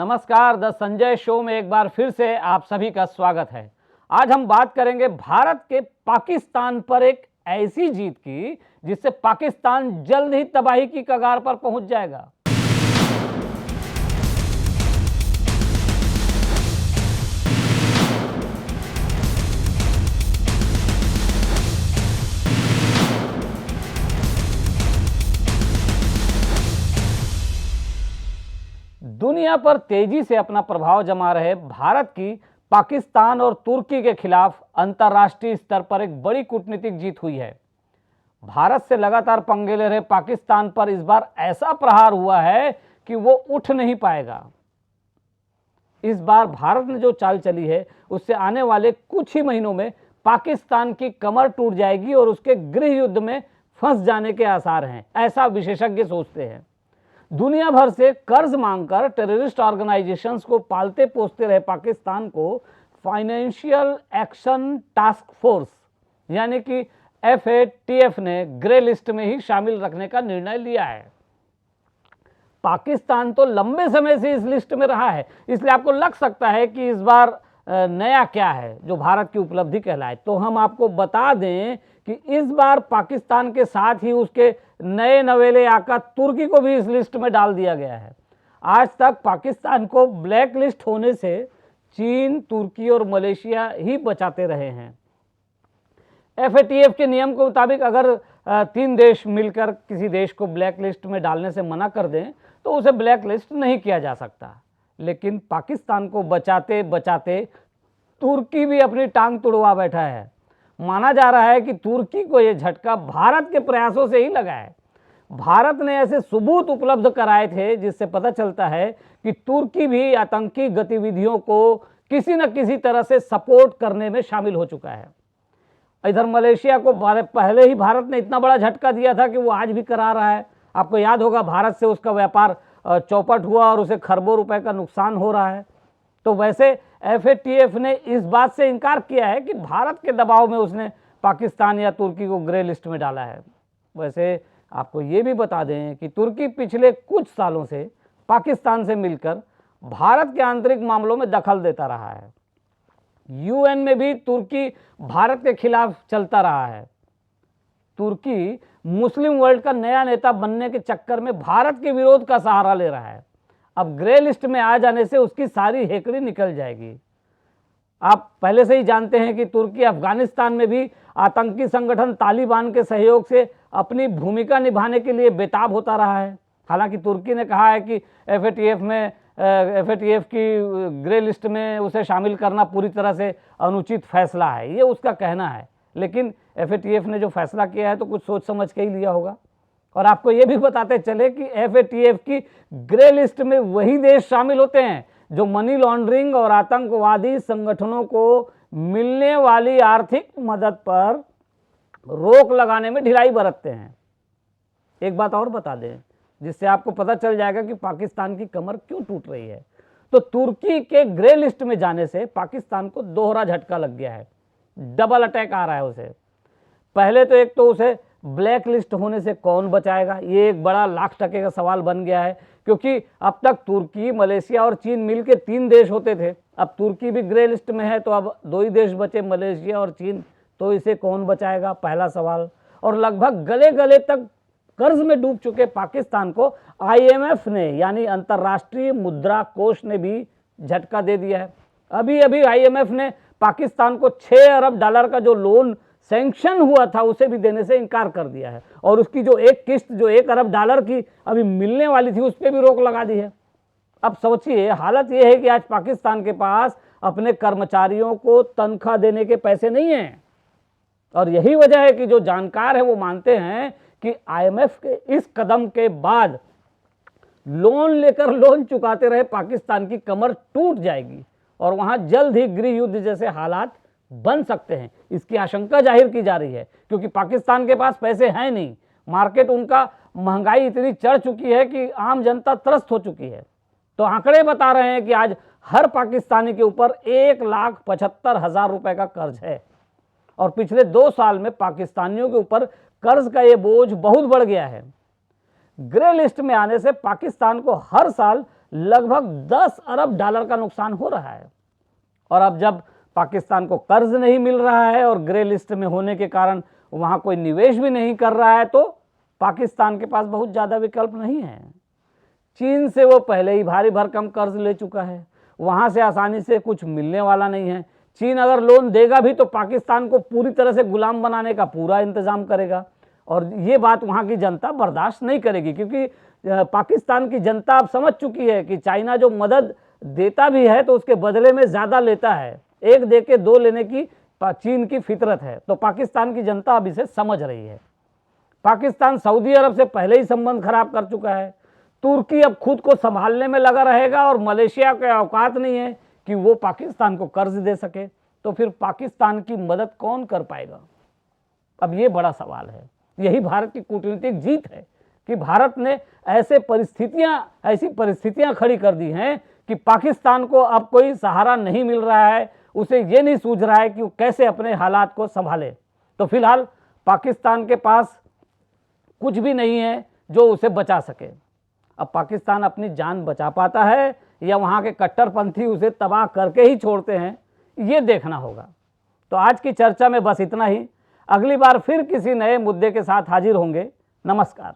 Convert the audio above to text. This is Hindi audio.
नमस्कार, द संजय शो में एक बार फिर से आप सभी का स्वागत है। आज हम बात करेंगे भारत के पाकिस्तान पर एक ऐसी जीत की जिससे पाकिस्तान जल्द ही तबाही की कगार पर पहुंच जाएगा। दुनिया पर तेजी से अपना प्रभाव जमा रहे भारत की पाकिस्तान और तुर्की के खिलाफ अंतर्राष्ट्रीय स्तर पर एक बड़ी कूटनीतिक जीत हुई है। भारत से लगातार पंगे ले रहे पाकिस्तान पर इस बार ऐसा प्रहार हुआ है कि वो उठ नहीं पाएगा। इस बार भारत ने जो चाल चली है उससे आने वाले कुछ ही महीनों में पाकिस्तान की कमर टूट जाएगी और उसके गृह युद्ध में फंस जाने के आसार हैं, ऐसा विशेषज्ञ सोचते हैं। दुनिया भर से कर्ज मांगकर टेररिस्ट ऑर्गेनाइजेशंस को पालते पोसते रहे पाकिस्तान को फाइनेंशियल एक्शन टास्क फोर्स यानी कि FATF ने ग्रे लिस्ट में ही शामिल रखने का निर्णय लिया है। पाकिस्तान तो लंबे समय से इस लिस्ट में रहा है, इसलिए आपको लग सकता है कि इस बार नया क्या है जो भारत की उपलब्धि कहलाए। तो हम आपको बता दें कि इस बार पाकिस्तान के साथ ही उसके नए नवेले आका तुर्की को भी इस लिस्ट में डाल दिया गया है। आज तक पाकिस्तान को ब्लैक लिस्ट होने से चीन, तुर्की और मलेशिया ही बचाते रहे हैं। FATF के नियम के मुताबिक अगर 3 देश मिलकर किसी देश को ब्लैक लिस्ट में डालने से मना कर दें तो उसे ब्लैक लिस्ट नहीं किया जा सकता। लेकिन पाकिस्तान को बचाते बचाते तुर्की भी अपनी टांग तुड़वा बैठा है। माना जा रहा है कि तुर्की को यह झटका भारत के प्रयासों से ही लगा है। भारत ने ऐसे सबूत उपलब्ध कराए थे जिससे पता चलता है कि तुर्की भी आतंकी गतिविधियों को किसी न किसी तरह से सपोर्ट करने में शामिल हो चुका है। इधर मलेशिया को पहले ही भारत ने इतना बड़ा झटका दिया था कि वो आज भी करा रहा है। आपको याद होगा, भारत से उसका व्यापार चौपट हुआ और उसे खरबों रुपए का नुकसान हो रहा है। तो वैसे FATF ने इस बात से इनकार किया है कि भारत के दबाव में उसने पाकिस्तान या तुर्की को ग्रे लिस्ट में डाला है। वैसे आपको ये भी बता दें कि तुर्की पिछले कुछ सालों से पाकिस्तान से मिलकर भारत के आंतरिक मामलों में दखल देता रहा है। UN में भी तुर्की भारत के खिलाफ चलता रहा है। तुर्की मुस्लिम वर्ल्ड का नया नेता बनने के चक्कर में भारत के विरोध का सहारा ले रहा है। अब ग्रे लिस्ट में आ जाने से उसकी सारी हेकड़ी निकल जाएगी। आप पहले से ही जानते हैं कि तुर्की अफगानिस्तान में भी आतंकी संगठन तालिबान के सहयोग से अपनी भूमिका निभाने के लिए बेताब होता रहा है। हालांकि तुर्की ने कहा है कि FATF की ग्रे लिस्ट में उसे शामिल करना पूरी तरह से अनुचित फैसला है, ये उसका कहना है। लेकिन FATF ने जो फैसला किया है तो कुछ सोच समझ के ही लिया होगा। और आपको ये भी बताते चले कि FATF की ग्रे लिस्ट में वही देश शामिल होते हैं जो मनी लॉन्ड्रिंग और आतंकवादी संगठनों को मिलने वाली आर्थिक मदद पर रोक लगाने में ढिलाई बरतते हैं। एक बात और बता दें जिससे आपको पता चल जाएगा कि पाकिस्तान की कमर क्यों टूट रही है। तो तुर्की के ग्रे लिस्ट में जाने से पाकिस्तान को दोहरा झटका लग गया है, डबल अटैक आ रहा है उसे। पहले तो एक तो उसे ब्लैक लिस्ट होने से कौन बचाएगा, ये एक बड़ा लाख टके का सवाल बन गया है, क्योंकि अब तक तुर्की, मलेशिया और चीन मिलकर 3 देश होते थे। अब तुर्की भी ग्रे लिस्ट में है तो अब 2 ही देश बचे, मलेशिया और चीन। तो इसे कौन बचाएगा, पहला सवाल। और लगभग गले गले तक कर्ज में डूब चुके पाकिस्तान को IMF ने यानी अंतर्राष्ट्रीय मुद्रा कोष ने भी झटका दे दिया है। अभी अभी IMF ने पाकिस्तान को $6 अरब का जो लोन सैंक्शन हुआ था उसे भी देने से इनकार कर दिया है। और उसकी जो एक किस्त जो $1 अरब की अभी मिलने वाली थी उस पर भी रोक लगा दी है। अब सोचिए, हालत यह है कि आज पाकिस्तान के पास अपने कर्मचारियों को तनख्वाह देने के पैसे नहीं हैं। और यही वजह है कि जो जानकार है वो मानते हैं कि IMF के इस कदम के बाद लोन लेकर लोन चुकाते रहे पाकिस्तान की कमर टूट जाएगी और वहां जल्द ही गृह युद्ध जैसे हालात बन सकते हैं। इसकी आशंका जाहिर की जा रही है क्योंकि पाकिस्तान के पास पैसे हैं नहीं, मार्केट उनका महंगाई इतनी चढ़ चुकी है कि आम जनता त्रस्त हो चुकी है। तो आंकड़े बता रहे हैं कि आज हर पाकिस्तानी के ऊपर 1,75,000 रुपए का कर्ज है और पिछले 2 साल में पाकिस्तानियों के ऊपर कर्ज का ये बोझ बहुत बढ़ गया है। ग्रे लिस्ट में आने से पाकिस्तान को हर साल लगभग 10 अरब डॉलर का नुकसान हो रहा है। और अब जब पाकिस्तान को कर्ज नहीं मिल रहा है और ग्रे लिस्ट में होने के कारण वहाँ कोई निवेश भी नहीं कर रहा है, तो पाकिस्तान के पास बहुत ज़्यादा विकल्प नहीं है। चीन से वो पहले ही भारी भरकम कर्ज ले चुका है, वहाँ से आसानी से कुछ मिलने वाला नहीं है। चीन अगर लोन देगा भी तो पाकिस्तान को पूरी तरह से गुलाम बनाने का पूरा इंतजाम करेगा, और ये बात वहाँ की जनता बर्दाश्त नहीं करेगी, क्योंकि पाकिस्तान की जनता अब समझ चुकी है कि चाइना जो मदद देता भी है तो उसके बदले में ज़्यादा लेता है। एक दे के दो लेने की चीन की फितरत है, तो पाकिस्तान की जनता अब इसे समझ रही है। पाकिस्तान सऊदी अरब से पहले ही संबंध खराब कर चुका है। तुर्की अब खुद को संभालने में लगा रहेगा और मलेशिया के औकात नहीं है कि वो पाकिस्तान को कर्ज दे सके, तो फिर पाकिस्तान की मदद कौन कर पाएगा? अब ये बड़ा सवाल है। यही भारत की कूटनीतिक जीत है कि भारत ने ऐसी परिस्थितियां खड़ी कर दी हैं कि पाकिस्तान को अब कोई सहारा नहीं मिल रहा है, उसे ये नहीं सूझ रहा है कि वो कैसे अपने हालात को संभाले। तो फिलहाल पाकिस्तान के पास कुछ भी नहीं है जो उसे बचा सके। अब पाकिस्तान अपनी जान बचा पाता है या वहाँ के कट्टरपंथी उसे तबाह करके ही छोड़ते हैं, ये देखना होगा। तो आज की चर्चा में बस इतना ही। अगली बार फिर किसी नए मुद्दे के साथ हाजिर होंगे। नमस्कार।